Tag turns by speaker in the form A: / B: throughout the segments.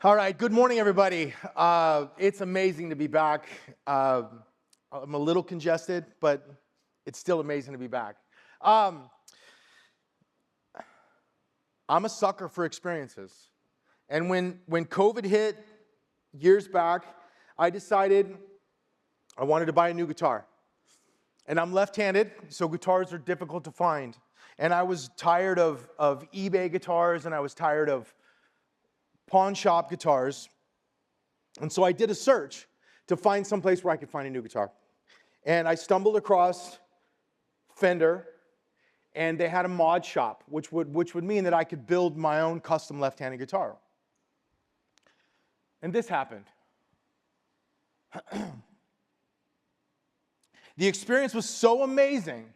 A: All right, good morning, everybody. It's amazing to be back. I'm a little congested, but it's still amazing to be back. I'm a sucker for experiences. And when COVID hit years back, I decided I wanted to buy a new guitar. And I'm left-handed, so guitars are difficult to find. And I was tired of eBay guitars, and I was tired of pawn shop guitars. And so I did a search to find some place where I could find a new guitar. And I stumbled across Fender, and they had a mod shop, which would mean that I could build my own custom left-handed guitar. And this happened. The experience was so amazing.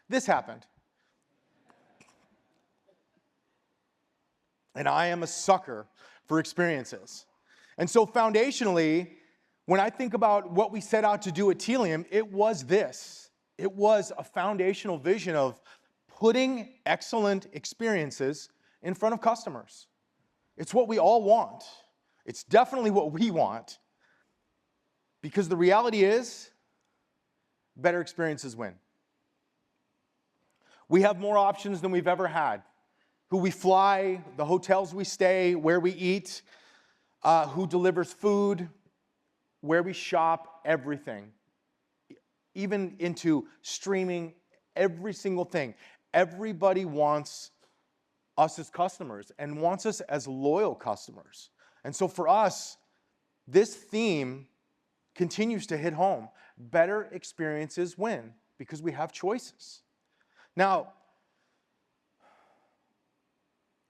A: This happened. And I am a sucker for experiences. And so foundationally, when I think about what we set out to do at Tealium, it was this. It was a foundational vision of putting excellent experiences in front of customers. It's what we all want. It's definitely what we want. Because the reality is, better experiences win. We have more options than we've ever had. Who we fly, the hotels we stay, where we eat, who delivers food, where we shop, everything. Even into streaming, every single thing. Everybody wants us as customers and wants us as loyal customers. And so for us, this theme continues to hit home. Better experiences win because we have choices. Now,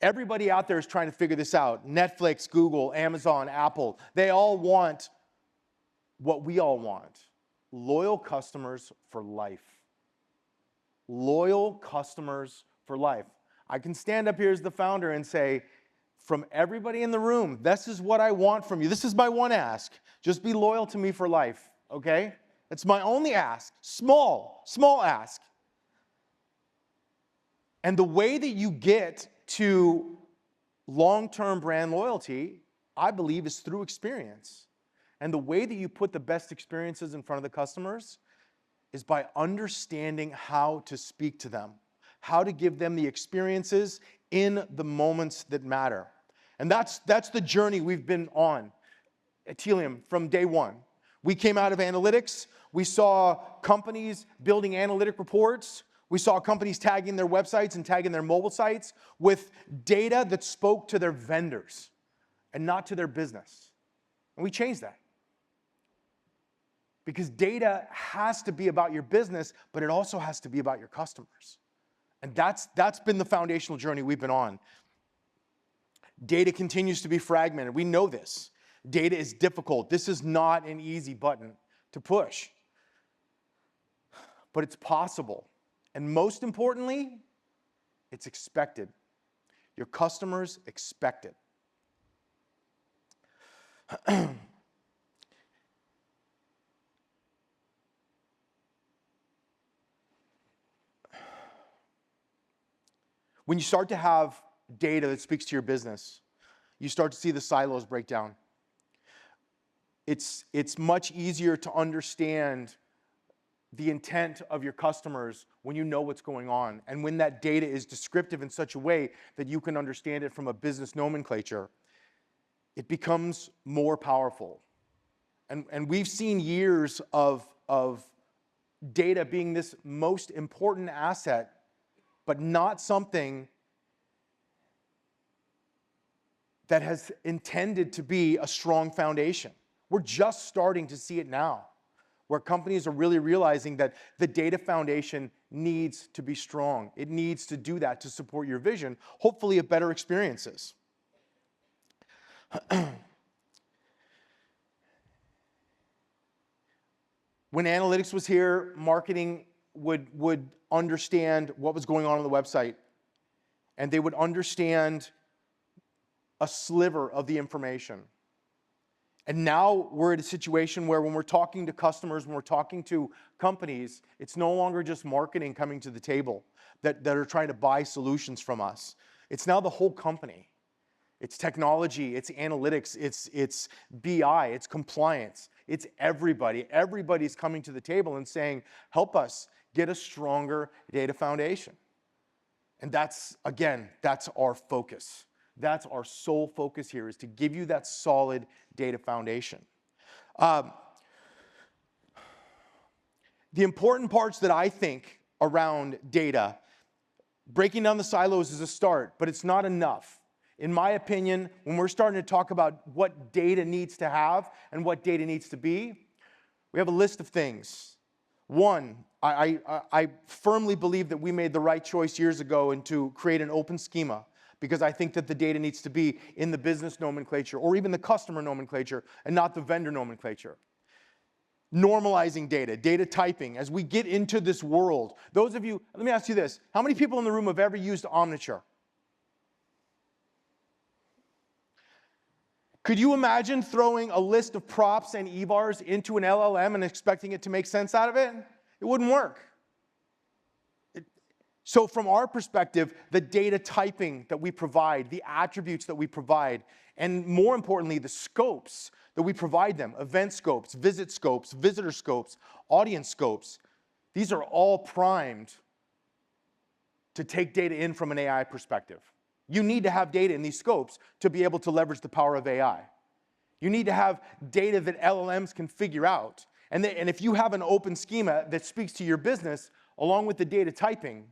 A: everybody out there is trying to figure this out. Netflix, Google, Amazon, Apple, they all want what we all want. Loyal customers for life. Loyal customers for life. I can stand up here as the founder and say, from everybody in the room, this is what I want from you. This is my one ask. Just be loyal to me for life, okay? That's my only ask. Small ask. And the way that you get to long-term brand loyalty, I believe, is through experience. And the way that you put the best experiences in front of the customers is by understanding how to speak to them, how to give them the experiences in the moments that matter. And that's the journey we've been on at Tealium from day one. We came out of analytics. We saw companies building analytic reports. We saw companies tagging their websites and tagging their mobile sites with data that spoke to their vendors and not to their business. And we changed that. Because data has to be about your business, but it also has to be about your customers. And that's been the foundational journey we've been on. Data continues to be fragmented. We know this. Data is difficult. This is not an easy button to push. But it's possible. And most importantly, it's expected. Your customers expect it. When you start to have data that speaks to your business, you start to see the silos break down. It's much easier to understand the intent of your customers when you know what's going on, and when that data is descriptive in such a way that you can understand it from a business nomenclature, it becomes more powerful. And we've seen years of data being this most important asset, but not something that has intended to be a strong foundation. We're just starting to see it now, where companies are really realizing that the data foundation needs to be strong. It needs to do that to support your vision, hopefully of better experiences. When analytics was here, marketing would understand what was going on the website, and they would understand a sliver of the information. And now we're at a situation where when we're talking to customers, when we're talking to companies, it's no longer just marketing coming to the table that are trying to buy solutions from us. It's now the whole company. it's technology, it's analytics, it's BI, it's compliance. It's everybody. Everybody's coming to the table and saying, help us get a stronger data foundation. And that's, again, that's our focus. That's our sole focus here, is to give you that solid data foundation. The important parts that I think around data, breaking down the silos is a start, but it's not enough. In my opinion, when we're starting to talk about what data needs to have and what data needs to be, we have a list of things. One, I firmly believe that we made the right choice years ago to create an open schema, because I think that the data needs to be in the business nomenclature or even the customer nomenclature and not the vendor nomenclature. Normalizing data, data typing, as we get into this world. Those of you, let me ask you this, how many people in the room have ever used Omniture? Could you imagine throwing a list of props and evars into an LLM and expecting it to make sense out of it? It wouldn't work. So from our perspective, the data typing that we provide, the attributes that we provide, and more importantly, the scopes that we provide them, event scopes, visit scopes, visitor scopes, audience scopes, these are all primed to take data in from an AI perspective. You need to have data in these scopes to be able to leverage the power of AI. You need to have data that LLMs can figure out. And if you have an open schema that speaks to your business, along with the data typing,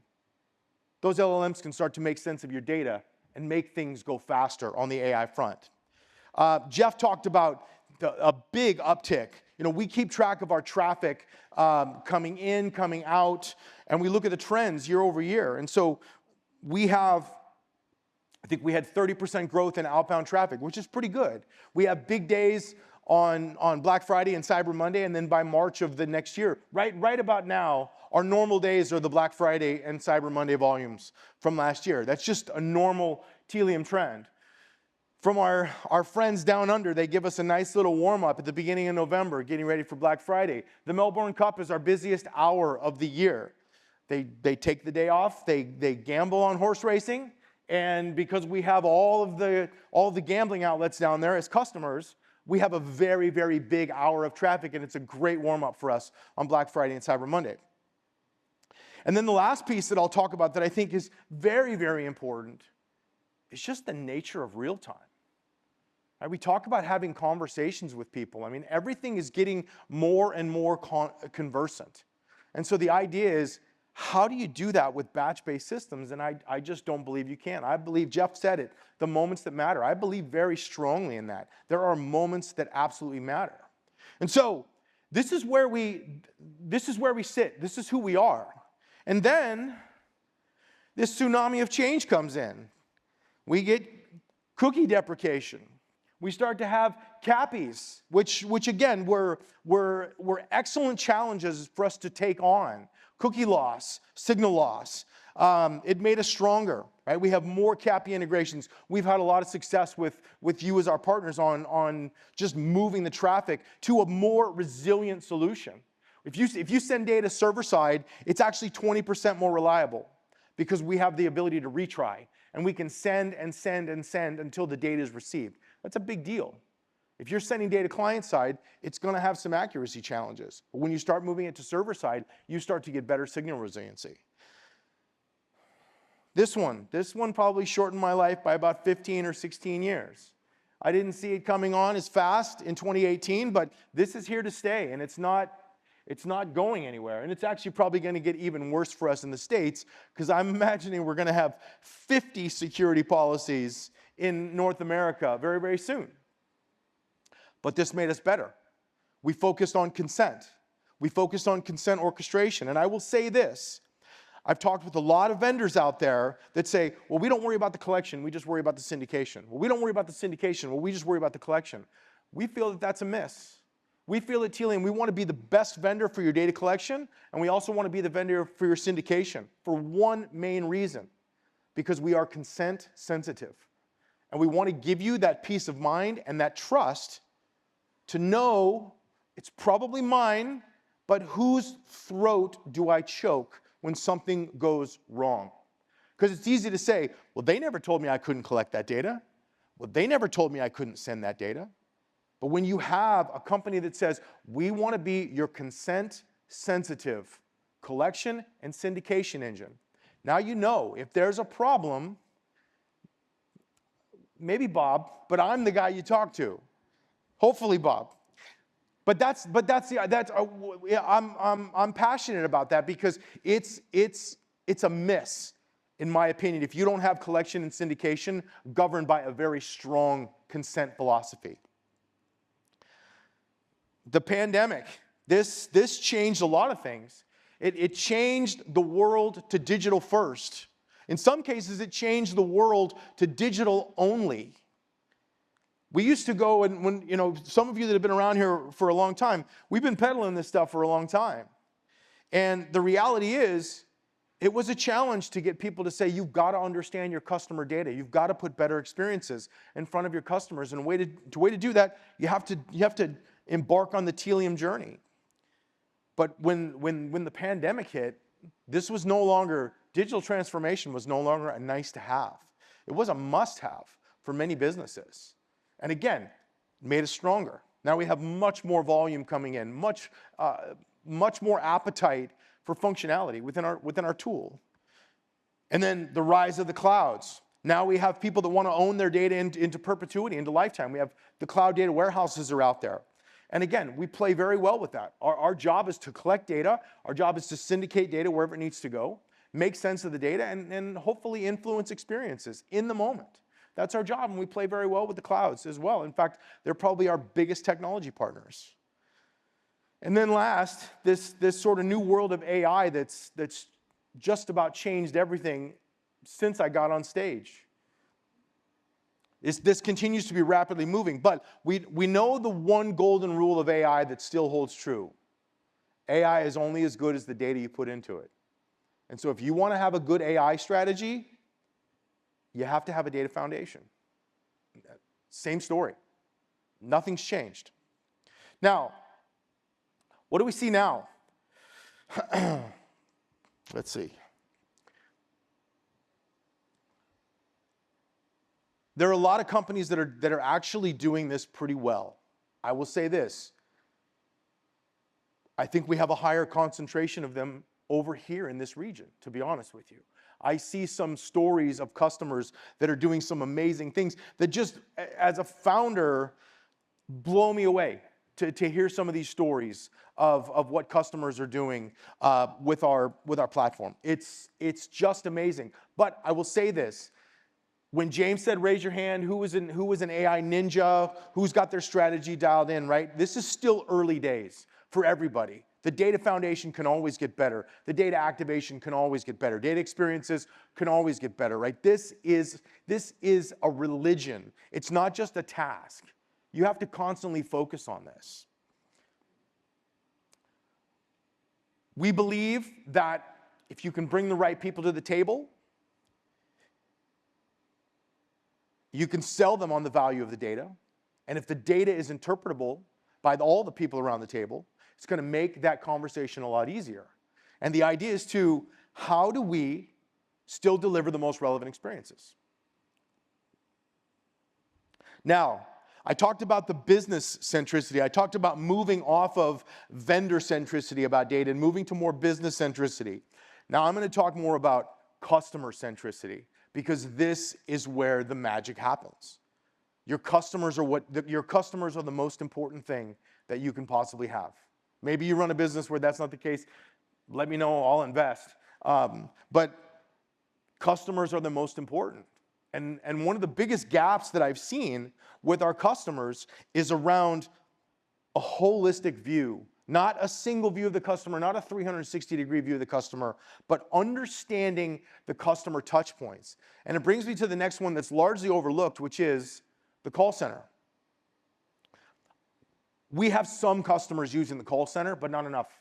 A: those LLMs can start to make sense of your data and make things go faster on the AI front. Jeff talked about a big uptick. You know, we keep track of our traffic coming in, coming out, and we look at the trends year over year. And so we have, I think we had 30% growth in outbound traffic, which is pretty good. We have big days on Black Friday and Cyber Monday, and then by March of the next year, right about now, our normal days are the Black Friday and Cyber Monday volumes from last year. That's just a normal Tealium trend. From our friends down under, they give us a nice little warm-up at the beginning of November, getting ready for Black Friday. The Melbourne Cup is our busiest hour of the year. They take the day off, they gamble on horse racing, and because we have all of the gambling outlets down there as customers, we have a very, very big hour of traffic, and it's a great warm-up for us on Black Friday and Cyber Monday. And then the last piece that I'll talk about that I think is very, very important is just the nature of real time. Right? We talk about having conversations with people. I mean, everything is getting more and more conversant. And so the idea is, how do you do that with batch-based systems? And I just don't believe you can. I believe, Jeff said it, the moments that matter. I believe very strongly in that. There are moments that absolutely matter. And so this is where we sit. This is who we are. And then this tsunami of change comes in. We get cookie deprecation. We start to have CAPIs, which again were excellent challenges for us to take on. Cookie loss, signal loss. It made us stronger, right? We have more CAPI integrations. We've had a lot of success with you as our partners on just moving the traffic to a more resilient solution. If you send data server side, it's actually 20% more reliable because we have the ability to retry, and we can send and send and send until the data is received. That's a big deal. If you're sending data client side, it's going to have some accuracy challenges. But when you start moving it to server side, you start to get better signal resiliency. This one probably shortened my life by about 15 or 16 years. I didn't see it coming on as fast in 2018, but this is here to stay, and it's not going anywhere. And it's actually probably going to get even worse for us in the States, because I'm imagining we're going to have 50 security policies in North America very, very soon. But this made us better. We focused on consent. We focused on consent orchestration. And I will say this, I've talked with a lot of vendors out there that say, well, we don't worry about the collection, we just worry about the syndication. Well, we don't worry about the syndication, well, we just worry about the collection. We feel that that's a miss. We feel at Tealium, we want to be the best vendor for your data collection, and we also want to be the vendor for your syndication for one main reason, because we are consent sensitive. And we want to give you that peace of mind and that trust to know it's probably mine, but whose throat do I choke when something goes wrong? Because it's easy to say, well, they never told me I couldn't collect that data. Well, they never told me I couldn't send that data. But when you have a company that says, we want to be your consent-sensitive collection and syndication engine, now you know if there's a problem, maybe Bob, but I'm the guy you talk to. Hopefully Bob. But I'm passionate about that because it's a miss, in my opinion, if you don't have collection and syndication governed by a very strong consent philosophy. The pandemic, this changed a lot of things. It changed the world to digital first. In some cases, it changed the world to digital only. We used to go, and when, you know, some of you that have been around here for a long time, we've been peddling this stuff for a long time. And the reality is, it was a challenge to get people to say, you've got to understand your customer data. You've got to put better experiences in front of your customers. And a way to do that, you have to embark on the Tealium journey. But when the pandemic hit, this was no longer, digital transformation was no longer a nice to have. It was a must have for many businesses. And again, made us stronger. Now we have much more volume coming in, much more appetite for functionality within our tool. And then the rise of the clouds. Now we have people that want to own their data into perpetuity, into lifetime. We have the cloud data warehouses are out there. And again, we play very well with that. Our job is to collect data. Our job is to syndicate data wherever it needs to go, make sense of the data, and hopefully influence experiences in the moment. That's our job, and we play very well with the clouds as well. In fact, they're probably our biggest technology partners. And then last, this sort of new world of AI that's just about changed everything since I got on stage. This continues to be rapidly moving, but we know the one golden rule of AI that still holds true. AI is only as good as the data you put into it. And so if you want to have a good AI strategy, you have to have a data foundation. Same story. Nothing's changed. Now, what do we see now? Let's see. There are a lot of companies that are actually doing this pretty well. I will say this. I think we have a higher concentration of them over here in this region, to be honest with you. I see some stories of customers that are doing some amazing things that just, as a founder, blow me away to hear some of these stories of what customers are doing with our platform. It's just amazing. But I will say this. When James said, raise your hand, who was an AI ninja, who's got their strategy dialed in, right? This is still early days for everybody. The data foundation can always get better. The data activation can always get better. Data experiences can always get better, right? This is a religion. It's not just a task. You have to constantly focus on this. We believe that if you can bring the right people to the table, you can sell them on the value of the data. And if the data is interpretable by all the people around the table, it's going to make that conversation a lot easier. And the idea is to, how do we still deliver the most relevant experiences? Now, I talked about the business centricity. I talked about moving off of vendor centricity about data and moving to more business centricity. Now I'm going to talk more about customer centricity, because this is where the magic happens. Your customers are the most important thing that you can possibly have. Maybe you run a business where that's not the case. Let me know, I'll invest. But customers are the most important. And one of the biggest gaps that I've seen with our customers is around a holistic view. Not a single view of the customer, not a 360-degree view of the customer, but understanding the customer touch points. And it brings me to the next one that's largely overlooked, which is the call center. We have some customers using the call center, but not enough.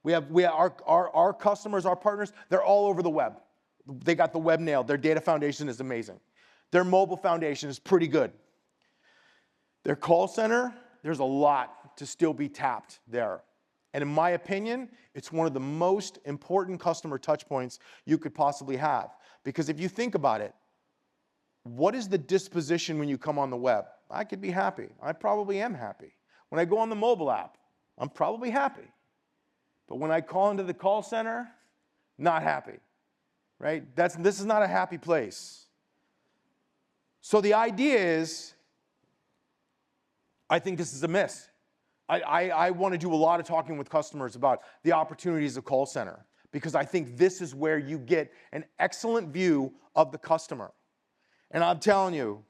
A: Our customers, our partners, they're all over the web. They got the web nailed. Their data foundation is amazing. Their mobile foundation is pretty good. Their call center, there's a lot to still be tapped there. And in my opinion, it's one of the most important customer touch points you could possibly have. Because if you think about it, what is the disposition when you come on the web? I could be happy. I probably am happy. When I go on the mobile app, I'm probably happy. But when I call into the call center, not happy, right? This is not a happy place. So the idea is, I think this is a miss. I want to do a lot of talking with customers about the opportunities of call center, because I think this is where you get an excellent view of the customer. And I'm telling you,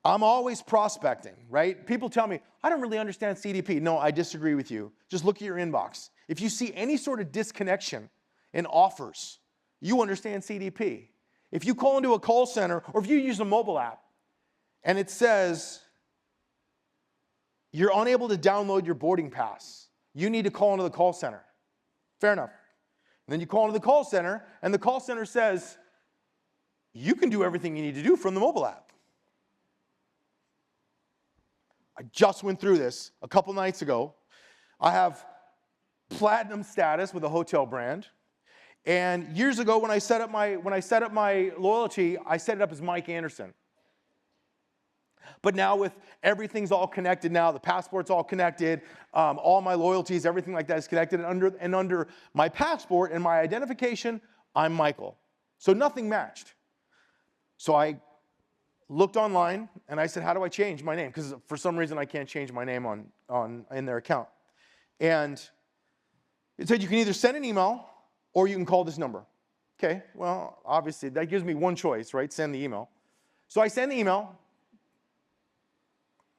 A: I'm always prospecting, right? People tell me, I don't really understand CDP. No, I disagree with you. Just look at your inbox. If you see any sort of disconnection in offers, you understand CDP. If you call into a call center, or if you use a mobile app, and it says, you're unable to download your boarding pass, you need to call into the call center. Fair enough. And then you call into the call center, and the call center says, you can do everything you need to do from the mobile app. I just went through this a couple nights ago. I have platinum status with a hotel brand. And years ago, when I set up my loyalty, I set it up as Mike Anderson. But now with everything's all connected now, the passport's all connected, all my loyalties, everything like that is connected, and under my passport and my identification, I'm Michael. So nothing matched. So I looked online and I said, how do I change my name? Because for some reason I can't change my name in their account. And it said you can either send an email or you can call this number. Okay, well, obviously that gives me one choice, right? Send the email. So I send the email.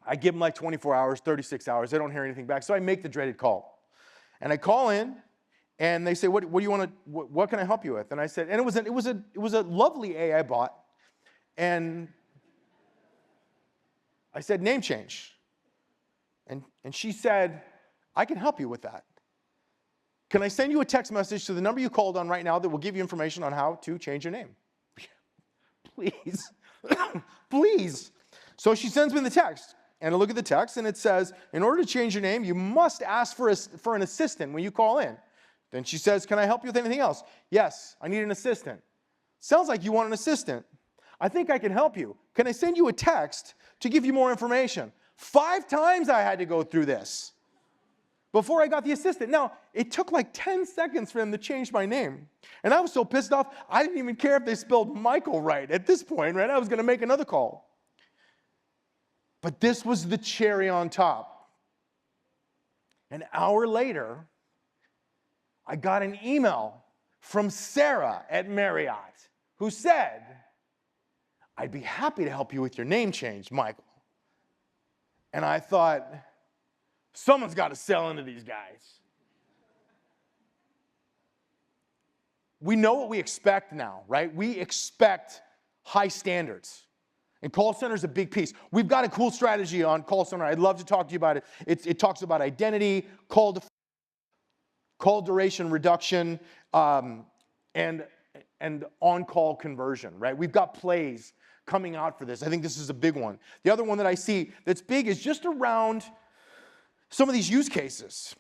A: I give them like 24 hours, 36 hours. They don't hear anything back. So I make the dreaded call. And I call in and they say, what do you want to, what can I help you with? And I said, and it was a lovely AI bot. And I said, name change. And she said, I can help you with that. Can I send you a text message to the number you called on right now that will give you information on how to change your name? Please. Please. So she sends me the text. And I look at the text, and it says, in order to change your name, you must ask for an assistant when you call in. Then she says, can I help you with anything else? Yes, I need an assistant. Sounds like you want an assistant. I think I can help you. Can I send you a text to give you more information? 5 times I had to go through this before I got the assistant. Now, it took like 10 seconds for them to change my name. And I was so pissed off, I didn't even care if they spelled Michael right at this point, right? I was going to make another call. But this was the cherry on top. An hour later, I got an email from Sarah at Marriott who said, I'd be happy to help you with your name change, Michael. And I thought, someone's got to sell into these guys. We know what we expect now, right? We expect high standards. And call center is a big piece. We've got a cool strategy on call center. I'd love to talk to you about it. It talks about identity, call duration reduction, and on-call conversion, right? We've got plays coming out for this. I think this is a big one. The other one that I see that's big is just around some of these use cases.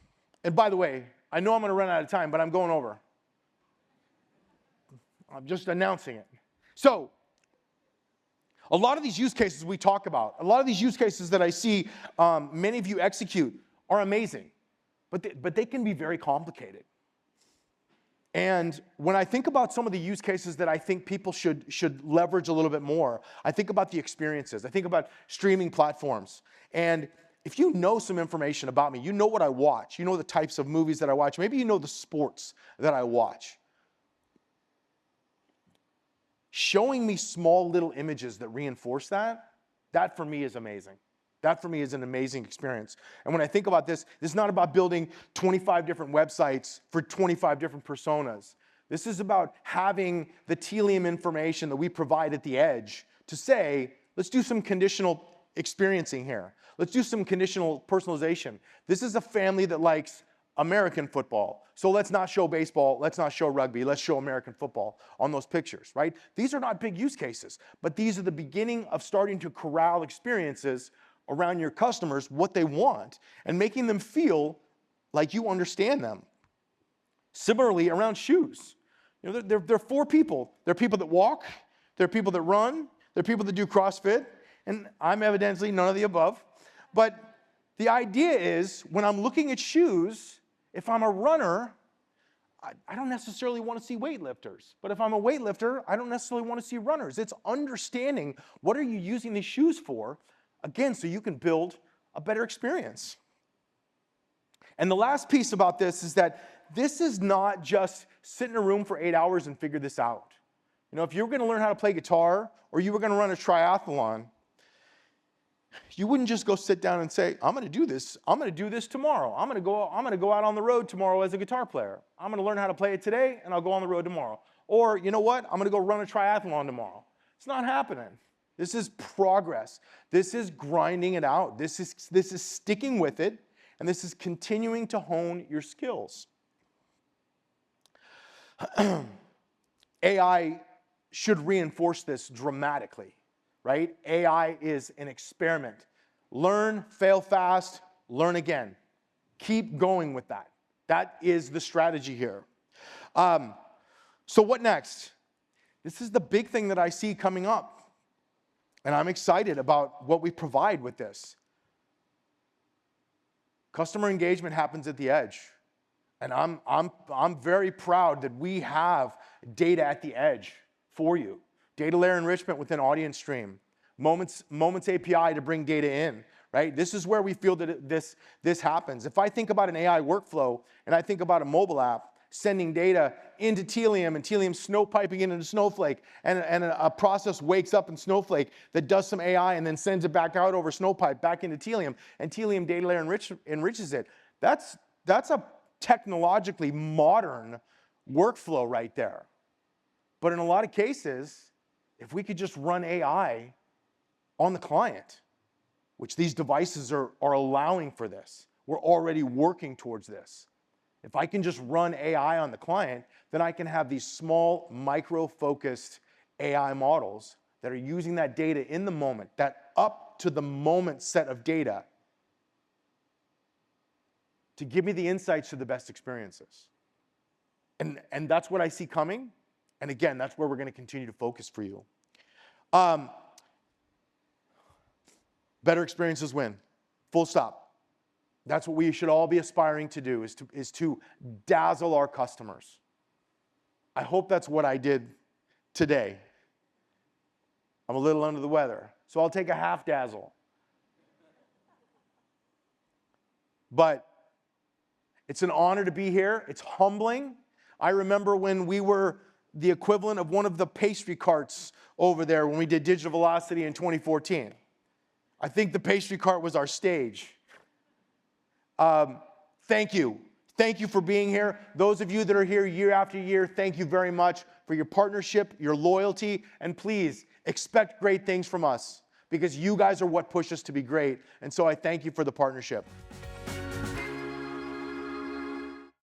A: And by the way, I know I'm going to run out of time, but I'm going over. I'm just announcing it. So, a lot of these use cases we talk about, a lot of these use cases that I see many of you execute are amazing, but they can be very complicated. And when I think about some of the use cases that I think people should leverage a little bit more, I think about the experiences. I think about streaming platforms. And if you know some information about me, you know what I watch, you know the types of movies that I watch, maybe you know the sports that I watch. Showing me small little images that reinforce that for me is amazing. That for me is an amazing experience. And when I think about this, this is not about building 25 different websites for 25 different personas. This is about having the Tealium information that we provide at the edge to say, let's do some conditional experiencing here. Let's do some conditional personalization. This is a family that likes American football. So let's not show baseball, let's not show rugby, let's show American football on those pictures, right? These are not big use cases, but these are the beginning of starting to corral experiences around your customers, what they want, and making them feel like you understand them. Similarly, around shoes. You know, there are 4 people. There are people that walk, there are people that run, There are people that do CrossFit, and I'm evidently none of the above. But the idea is, when I'm looking at shoes, if I'm a runner, I don't necessarily want to see weightlifters. But if I'm a weightlifter, I don't necessarily want to see runners. It's understanding what are you using these shoes for, again, so you can build a better experience. And the last piece about this is that this is not just sit in a room for 8 hours and figure this out. You know, if you were going to learn how to play guitar or you were going to run a triathlon, you wouldn't just go sit down and say, I'm going to do this. I'm going to do this tomorrow. I'm going to go out on the road tomorrow as a guitar player. I'm going to learn how to play it today, and I'll go on the road tomorrow. Or, you know what? I'm going to go run a triathlon tomorrow. It's not happening. This is progress. This is grinding it out. This is sticking with it, and this is continuing to hone your skills. AI should reinforce this dramatically, right? AI is an experiment. Learn, fail fast, learn again. Keep going with that. That is the strategy here. So what next? This is the big thing that I see coming up. And I'm excited about what we provide with this. Customer engagement happens at the edge. And I'm very proud that we have data at the edge for you. Data layer enrichment within Audience Stream. Moments API to bring data in, right? This is where we feel that this happens. If I think about an AI workflow and I think about a mobile app sending data into Tealium and Tealium snowpiping it into Snowflake, and a process wakes up in Snowflake that does some AI and then sends it back out over Snowpipe back into Tealium, and Tealium data layer enriches it. That's a technologically modern workflow right there. But in a lot of cases, if we could just run AI on the client, which these devices are allowing for this, we're already working towards this. If I can just run AI on the client, then I can have these small, micro-focused AI models that are using that data in the moment, that up to the moment set of data, to give me the insights to the best experiences. And that's what I see coming. And again, that's where we're going to continue to focus for you. Better experiences win. Full stop. That's what we should all be aspiring to do, is to dazzle our customers. I hope that's what I did today. I'm a little under the weather, so I'll take a half dazzle. But it's an honor to be here. It's humbling. I remember when we were the equivalent of one of the pastry carts over there when we did Digital Velocity in 2014. I think the pastry cart was our stage. Thank you. Thank you for being here. Those of you that are here year after year, thank you very much for your partnership, your loyalty, and please expect great things from us, because you guys are what push us to be great. And so I thank you for the partnership.